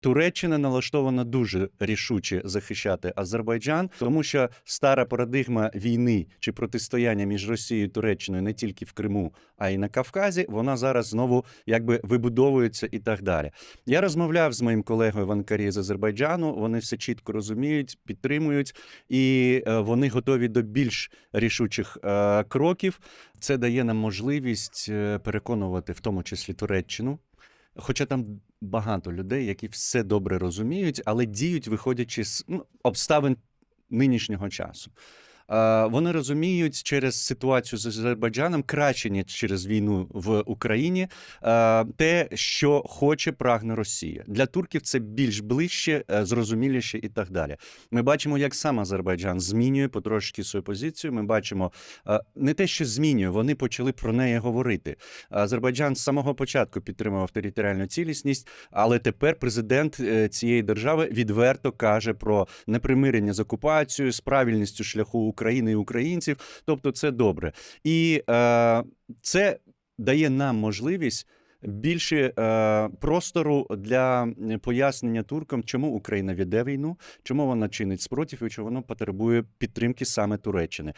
Туреччина налаштована дуже рішуче захищати Азербайджан, тому що стара парадигма війни чи протистояння між Росією і Туреччиною не тільки в Криму, а й на Кавказі, вона зараз знову якби вибудовується і так далі. Я розмовляв з моїм колегою в Анкарі з Азербайджану, вони все чітко розуміють, підтримують, і вони готові до більш рішучих кроків. Це дає нам можливість переконувати в тому числі Туреччину. Хоча там багато людей, які все добре розуміють, але діють, виходячи з обставин нинішнього часу. Вони розуміють через ситуацію з Азербайджаном краще, ніж через війну в Україні, те, що хоче, прагне Росія. Для турків це більш ближче, зрозуміліше і так далі. Ми бачимо, як сам Азербайджан змінює потрошки свою позицію. Ми бачимо не те, що змінює, вони почали про неї говорити. Азербайджан з самого початку підтримував територіальну цілісність, але тепер президент цієї держави відверто каже про непримирення з окупацією, з правильністю шляху України і українців, тобто це добре. І це дає нам можливість більше простору для пояснення туркам, чому Україна веде війну, чому вона чинить спротив і чому вона потребує підтримки саме Туреччини.